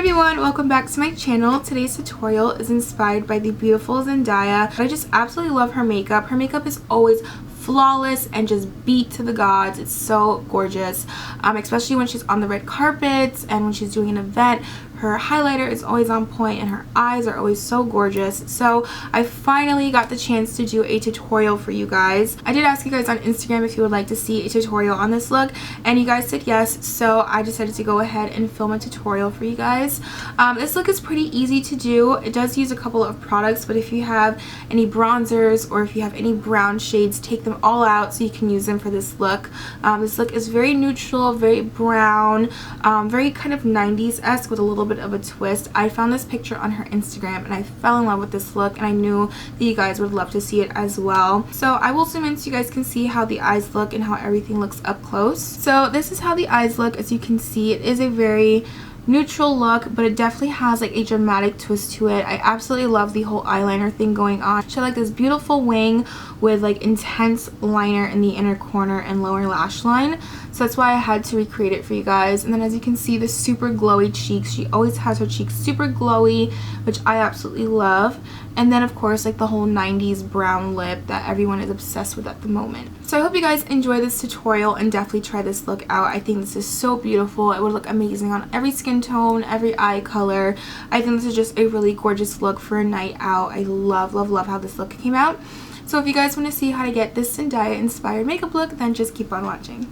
everyone, welcome back to my channel. Today's tutorial is inspired by the beautiful Zendaya. I just absolutely love her makeup. Her makeup is always flawless and just beat to the gods. It's so gorgeous, especially when she's on the red carpets and when she's doing an event. Her highlighter is always on point and her eyes are always so gorgeous. So I finally got the chance to do a tutorial for you guys. I did ask you guys on Instagram if you would like to see a tutorial on this look, and you guys said yes, so I decided to go ahead and film a tutorial for you guys. This look is pretty easy to do. It does use a couple of products, but if you have any bronzers or if you have any brown shades, take them all out so you can use them for this look. This look is very neutral, very brown, very kind of 90s-esque with a little bit of a twist. I found this picture on her Instagram and I fell in love with this look, and I knew that you guys would love to see it as well. So I will zoom in so you guys can see how the eyes look and how everything looks up close. So this is how the eyes look. As you can see, it is a very neutral look, but it definitely has like a dramatic twist to it. I absolutely love the whole eyeliner thing going on. She had like this beautiful wing with like intense liner in the inner corner and lower lash line, so that's why I had to recreate it for you guys. And then as you can see, the super glowy cheeks. She always has her cheeks super glowy, which I absolutely love. And then of course like the whole 90s brown lip that everyone is obsessed with at the moment. So I hope you guys enjoy this tutorial and definitely try this look out. I think this is so beautiful. It would look amazing on every skin tone, every eye color. I think this is just a really gorgeous look for a night out. I love, love, love how this look came out. So if you guys want to see how to get this Zendaya inspired makeup look, then just keep on watching.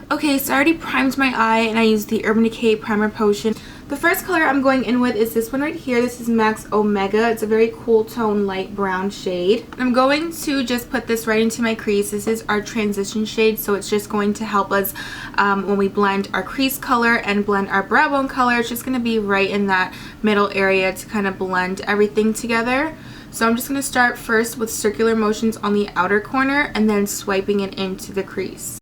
Okay, so I already primed my eye and I used the Urban Decay Primer Potion. The first color I'm going in with is this one right here. This is Max Omega. It's a very cool tone light brown shade. I'm going to just put this right into my crease. This is our transition shade, so it's just going to help us when we blend our crease color and blend our brow bone color. It's just going to be right in that middle area to kind of blend everything together. So I'm just going to start first with circular motions on the outer corner and then swiping it into the crease.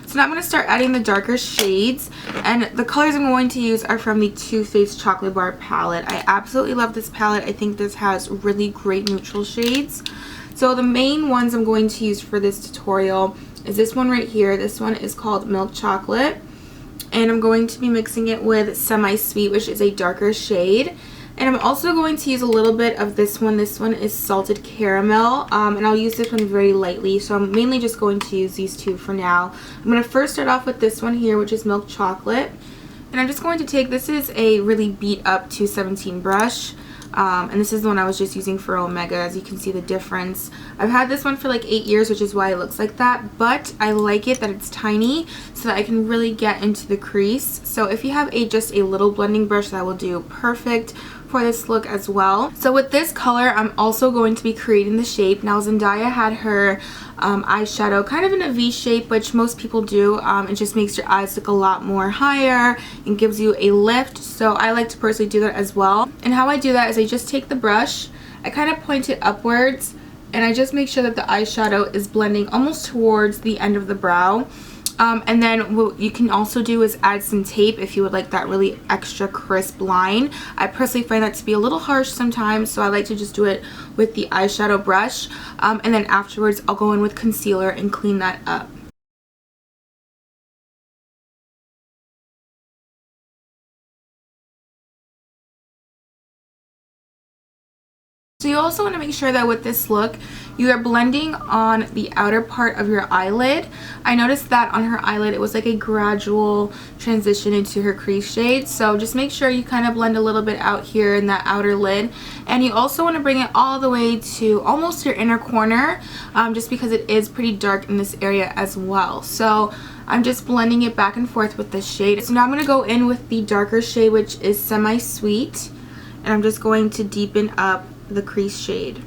So now I'm going to start adding the darker shades, and the colors I'm going to use are from the Too Faced Chocolate Bar palette. I absolutely love this palette. I think this has really great neutral shades. So the main ones I'm going to use for this tutorial is this one right here. This one is called Milk Chocolate, and I'm going to be mixing it with Semi Sweet, which is a darker shade. And I'm also going to use a little bit of this one. This one is Salted Caramel, and I'll use this one very lightly. So I'm mainly just going to use these two for now. I'm going to first start off with this one here, which is Milk Chocolate. And I'm just going to take, this is a really beat up 217 brush. And this is the one I was just using for Omega. As you can see the difference. I've had this one for like 8 years, which is why it looks like that, but I like it that it's tiny so that I can really get into the crease. So if you have just a little blending brush, that will do perfect for this look as well. So with this color, I'm also going to be creating the shape. Now Zendaya had her eyeshadow kind of in a V shape, which most people do. It just makes your eyes look a lot more higher and gives you a lift. So I like to personally do that as well. And how I do that is I just take the brush, I kind of point it upwards, and I just make sure that the eyeshadow is blending almost towards the end of the brow. And then what you can also do is add some tape if you would like that really extra crisp line. I personally find that to be a little harsh sometimes, so I like to just do it with the eyeshadow brush. And then afterwards I'll go in with concealer and clean that up. So you also want to make sure that with this look, you are blending on the outer part of your eyelid. I noticed that on her eyelid, it was like a gradual transition into her crease shade. So just make sure you kind of blend a little bit out here in that outer lid. And you also want to bring it all the way to almost your inner corner, just because it is pretty dark in this area as well. So I'm just blending it back and forth with this shade. So now I'm going to go in with the darker shade, which is Semi Sweet. And I'm just going to deepen up the crease shade.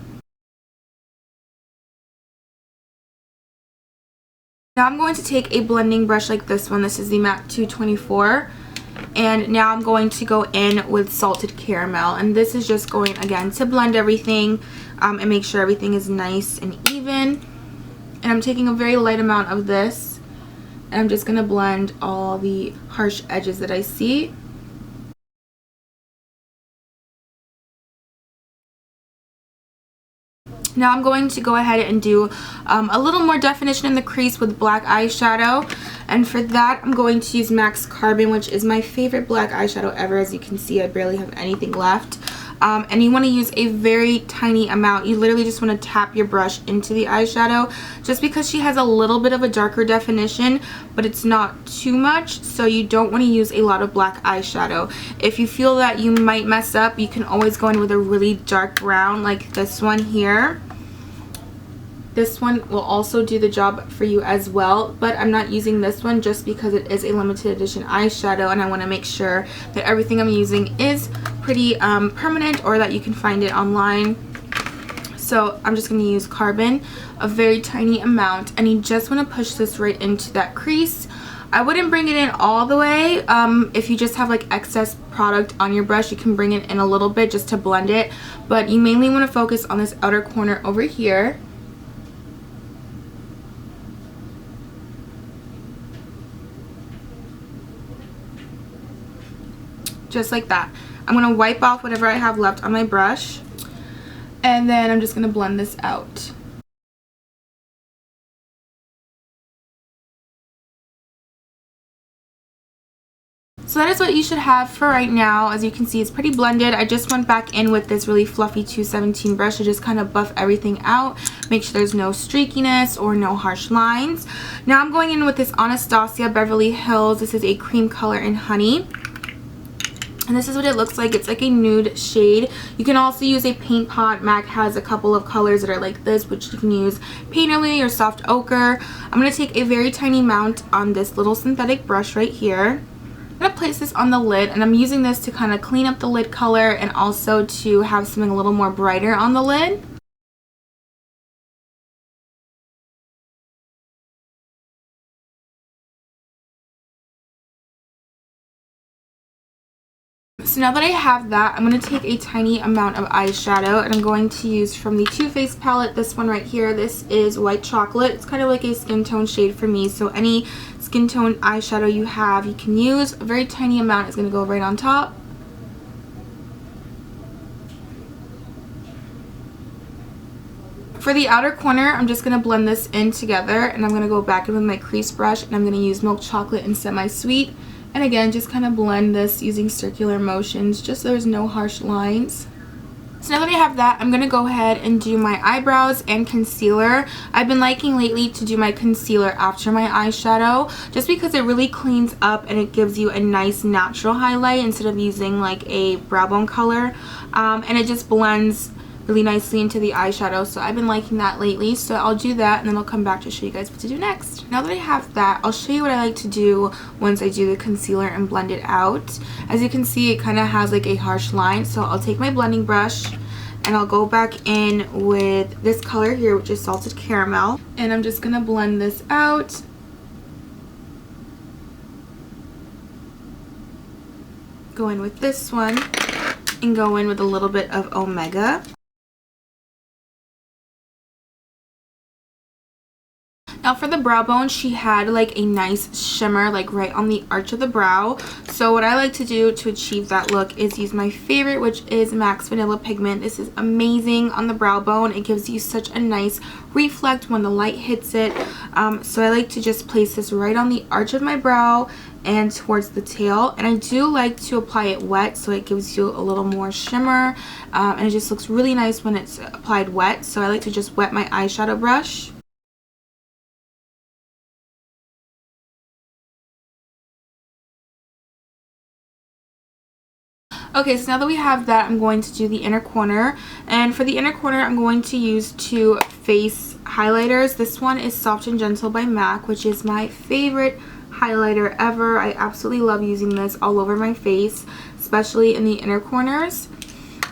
Now I'm going to take a blending brush like this one. This is the MAC 224. And now I'm going to go in with Salted Caramel. And this is just going, again, to blend everything and make sure everything is nice and even. And I'm taking a very light amount of this. And I'm just going to blend all the harsh edges that I see. Now I'm going to go ahead and do a little more definition in the crease with black eyeshadow. And for that, I'm going to use MAC's Carbon, which is my favorite black eyeshadow ever. As you can see, I barely have anything left. And you want to use a very tiny amount. You literally just want to tap your brush into the eyeshadow, just because she has a little bit of a darker definition, but it's not too much, so you don't want to use a lot of black eyeshadow. If you feel that you might mess up, you can always go in with a really dark brown like this one here. This one will also do the job for you as well, but I'm not using this one just because it is a limited edition eyeshadow, and I want to make sure that everything I'm using is pretty permanent, or that you can find it online. So I'm just going to use Carbon, a very tiny amount, and you just want to push this right into that crease. I wouldn't bring it in all the way. If you just have like excess product on your brush, you can bring it in a little bit just to blend it, but you mainly want to focus on this outer corner over here. Just like that. I'm going to wipe off whatever I have left on my brush, and then I'm just going to blend this out. So that is what you should have for right now. As you can see, it's pretty blended. I just went back in with this really fluffy 217 brush to just kind of buff everything out, make sure there's no streakiness or no harsh lines. Now I'm going in with this Anastasia Beverly Hills. This is a cream color in Honey. And this is what it looks like. It's like a nude shade. You can also use a paint pot. MAC has a couple of colors that are like this, which you can use painterly or soft ochre. I'm going to take a very tiny amount on this little synthetic brush right here. I'm going to place this on the lid, and I'm using this to kind of clean up the lid color and also to have something a little more brighter on the lid. So now that I have that, I'm going to take a tiny amount of eyeshadow, and I'm going to use from the Too Faced palette this one right here. This is White Chocolate. It's kind of like a skin tone shade for me, so any skin tone eyeshadow you have, you can use. A very tiny amount is going to go right on top. For the outer corner, I'm just going to blend this in together, and I'm going to go back in with my crease brush, and I'm going to use Milk Chocolate and Semi-Sweet. And again, just kind of blend this using circular motions, just so there's no harsh lines. So now that I have that, I'm going to go ahead and do my eyebrows and concealer. I've been liking lately to do my concealer after my eyeshadow, just because it really cleans up and it gives you a nice natural highlight instead of using like a brow bone color. And it just blends really nicely into the eyeshadow, so I've been liking that lately. So I'll do that, and then I'll come back to show you guys what to do next. Now that I have that, I'll show you what I like to do once I do the concealer and blend it out. As you can see, it kind of has like a harsh line, so I'll take my blending brush and I'll go back in with this color here, which is Salted Caramel, and I'm just gonna blend this out. Go in with this one and go in with a little bit of Omega. Now for the brow bone, she had like a nice shimmer like right on the arch of the brow. So what I like to do to achieve that look is use my favorite, which is MAC's Vanilla Pigment. This is amazing on the brow bone. It gives you such a nice reflect when the light hits it. So I like to just place this right on the arch of my brow and towards the tail, and I do like to apply it wet so it gives you a little more shimmer, and it just looks really nice when it's applied wet. So I like to just wet my eyeshadow brush. Okay, so now that we have that, I'm going to do the inner corner, and for the inner corner I'm going to use Too Faced highlighters. This one is Soft and Gentle by MAC, which is my favorite highlighter ever. I absolutely love using this all over my face, especially in the inner corners.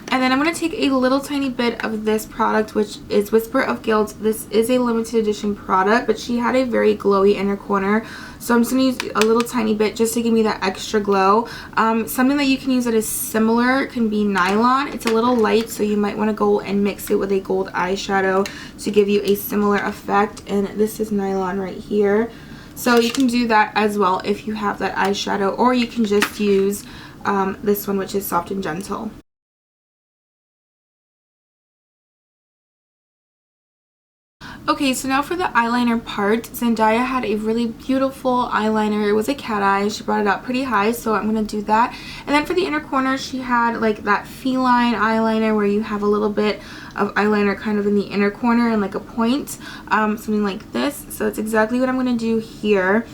And then I'm going to take a little tiny bit of this product, which is Whisper of Guilt. This is a limited edition product, but she had a very glowy inner corner, so I'm just going to use a little tiny bit just to give me that extra glow. Something that you can use that is similar can be Nylon. It's a little light, so you might want to go and mix it with a gold eyeshadow to give you a similar effect, and this is Nylon right here. So you can do that as well if you have that eyeshadow, or you can just use this one, which is Soft and Gentle. Okay, so now for the eyeliner part, Zendaya had a really beautiful eyeliner. It was a cat eye. She brought it up pretty high, so I'm going to do that. And then for the inner corner, she had like that feline eyeliner where you have a little bit of eyeliner kind of in the inner corner and like a point, something like this. So it's exactly what I'm going to do here.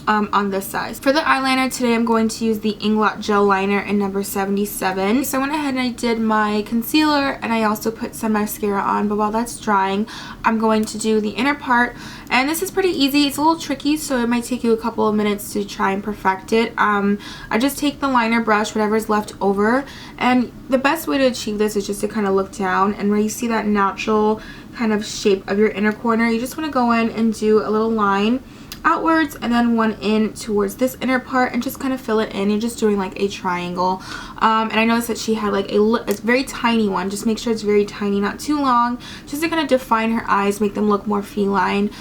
On this size. For the eyeliner today, I'm going to use the Inglot Gel Liner in number 77. So I went ahead and I did my concealer and I also put some mascara on, but while that's drying, I'm going to do the inner part. And this is pretty easy. It's a little tricky, so it might take you a couple of minutes to try and perfect it. I just take the liner brush, whatever's left over, and the best way to achieve this is just to kind of look down, and where you see that natural kind of shape of your inner corner, you just want to go in and do a little line outwards and then one in towards this inner part and just kind of fill it in. You're just doing like a triangle. And I noticed that she had like a very tiny one. Just make sure it's very tiny, not too long, just to kind of define her eyes, make them look more feline.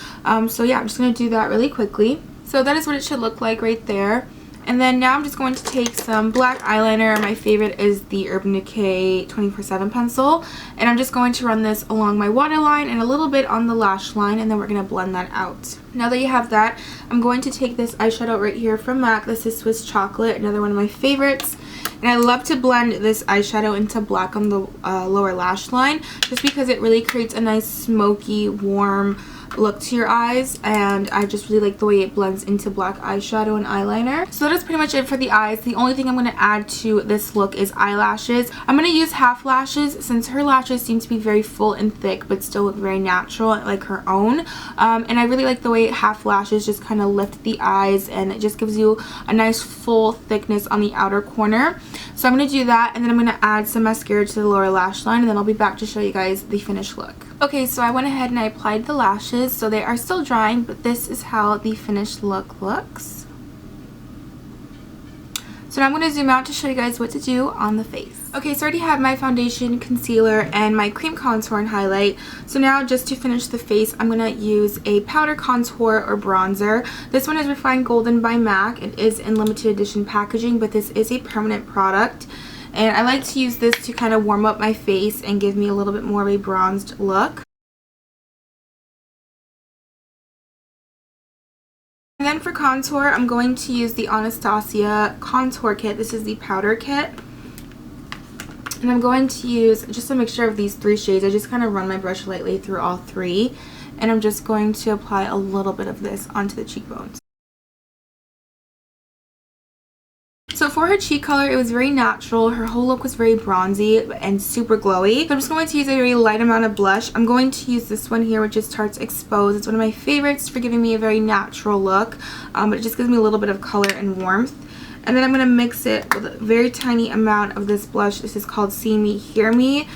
So yeah, I'm just going to do that really quickly. So that is what it should look like right there. And then now I'm just going to take some black eyeliner. My favorite is the Urban Decay 24/7 pencil. And I'm just going to run this along my waterline and a little bit on the lash line, and then we're going to blend that out. Now that you have that, I'm going to take this eyeshadow right here from MAC. This is Swiss Chocolate, another one of my favorites. And I love to blend this eyeshadow into black on the lower lash line, just because it really creates a nice smoky, warm look to your eyes, and I just really like the way it blends into black eyeshadow and eyeliner. So that is pretty much it for the eyes. The only thing I'm going to add to this look is eyelashes. I'm going to use half lashes since her lashes seem to be very full and thick but still look very natural like her own, and I really like the way half lashes just kind of lift the eyes and it just gives you a nice full thickness on the outer corner. So I'm going to do that, and then I'm going to add some mascara to the lower lash line, and then I'll be back to show you guys the finished look. Okay, so I went ahead and I applied the lashes. So they are still drying, but this is how the finished look looks. So now I'm going to zoom out to show you guys what to do on the face. Okay, so I already have my foundation, concealer, and my cream contour and highlight. So now just to finish the face, I'm going to use a powder contour or bronzer. This one is Refined Golden by MAC. It is in limited edition packaging, but this is a permanent product. And I like to use this to kind of warm up my face and give me a little bit more of a bronzed look. And then for contour, I'm going to use the Anastasia Contour Kit. This is the powder kit. And I'm going to use just a mixture of these three shades. I just kind of run my brush lightly through all three. And I'm just going to apply a little bit of this onto the cheekbones. So for her cheek color, it was very natural. Her whole look was very bronzy and super glowy. So I'm just going to use a very light amount of blush. I'm going to use this one here, which is Tarte's Exposed. It's one of my favorites for giving me a very natural look, but it just gives me a little bit of color and warmth. And then I'm going to mix it with a very tiny amount of this blush. This is called See Me, Hear Me.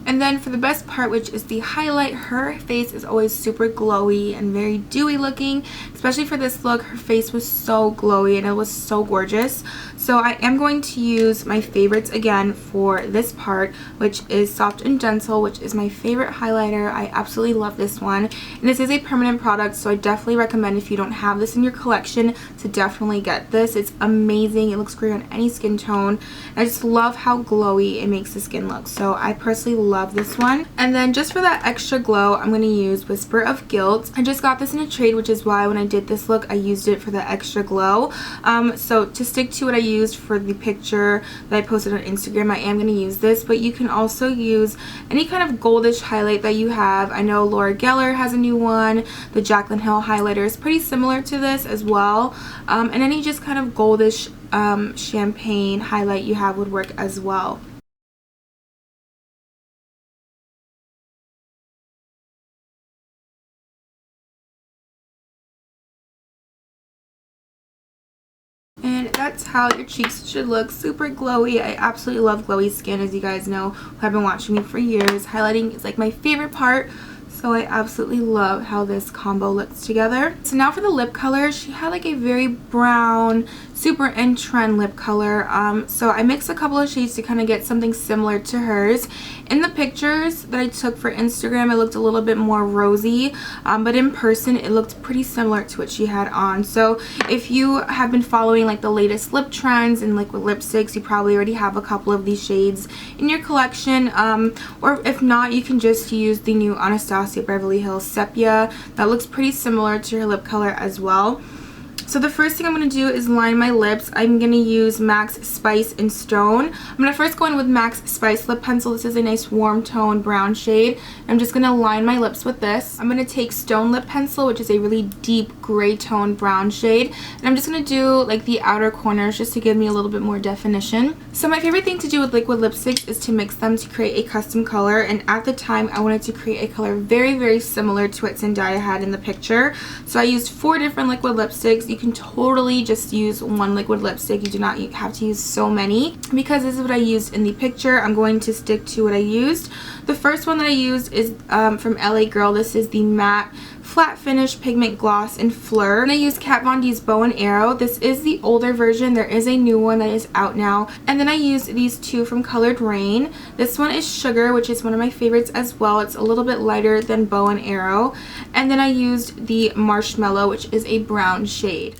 And then for the best part, which is the highlight, her face is always super glowy and very dewy looking. Especially for this look, her face was so glowy and it was so gorgeous. So I am going to use my favorites again for this part, which is Soft and Gentle, which is my favorite highlighter. I absolutely love this one. And this is a permanent product, so I definitely recommend, if you don't have this in your collection, to definitely get this. It's amazing. It looks great on any skin tone. I just love how glowy it makes the skin look. So I personally love this one. And then just for that extra glow, I'm going to use Whisper of Guilt. I just got this in a trade, which is why when I did this look, I used it for the extra glow. So to stick to what I used for the picture that I posted on Instagram, I am going to use this, but you can also use any kind of goldish highlight that you have. I know Laura Geller has a new one. The Jaclyn Hill highlighter is pretty similar to this as well. And any just kind of goldish champagne highlight you have would work as well. And that's how your cheeks should look. Super glowy. I absolutely love glowy skin, as you guys know who have been watching me for years. Highlighting is like my favorite part, so I absolutely love how this combo looks together. So now for the lip color, she had like a very brown, super in trend lip color. So I mixed a couple of shades to kind of get something similar to hers. In the pictures that I took for Instagram, it looked a little bit more rosy, but in person it looked pretty similar to what she had on. So if you have been following like the latest lip trends and liquid lipsticks, you probably already have a couple of these shades in your collection, or if not, you can just use the new Anastasia Beverly Hills Sepia. That looks pretty similar to her lip color as well. So the first thing I'm going to do is line my lips. I'm going to use MAC's Spice in Stone. I'm going to first go in with MAC's Spice lip pencil. This is a nice warm tone brown shade. I'm just going to line my lips with this. I'm going to take Stone lip pencil, which is a really deep gray tone brown shade, and I'm just going to do like the outer corners just to give me a little bit more definition. So my favorite thing to do with liquid lipsticks is to mix them to create a custom color, and at the time I wanted to create a color very similar to what Zendaya had in the picture. So I used 4 different liquid lipsticks. You can totally just use one liquid lipstick. You do not have to use so many. Because this is what I used in the picture, I'm going to stick to what I used. The first one that I used is from LA Girl. This is the matte flat finish pigment gloss in Fleur, and I used Kat Von D's Bow and Arrow. This is the older version. There is a new one that is out now. And then I used these 2 from Colored Rain. This one is Sugar, which is one of my favorites as well. It's a little bit lighter than Bow and Arrow. And then I used the Marshmallow, which is a brown shade.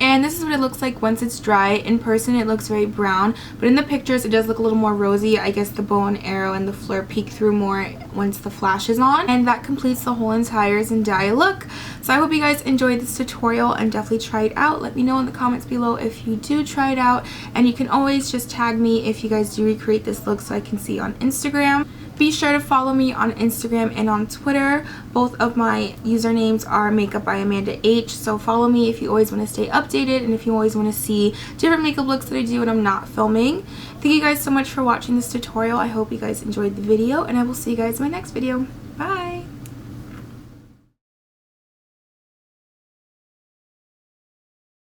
And this is what it looks like once it's dry. In person it looks very brown, but in the pictures it does look a little more rosy. I guess the Bow and Arrow and the Fleur peek through more once the flash is on. And that completes the whole entire Zendaya look. So I hope you guys enjoyed this tutorial and definitely try it out. Let me know in the comments below if you do try it out, and you can always just tag me if you guys do recreate this look so I can see on Instagram. Be sure to follow me on Instagram and on Twitter. Both of my usernames are Makeup by Amanda H. So follow me if you always want to stay updated and if you always want to see different makeup looks that I do when I'm not filming. Thank you guys so much for watching this tutorial. I hope you guys enjoyed the video, and I will see you guys in my next video. Bye!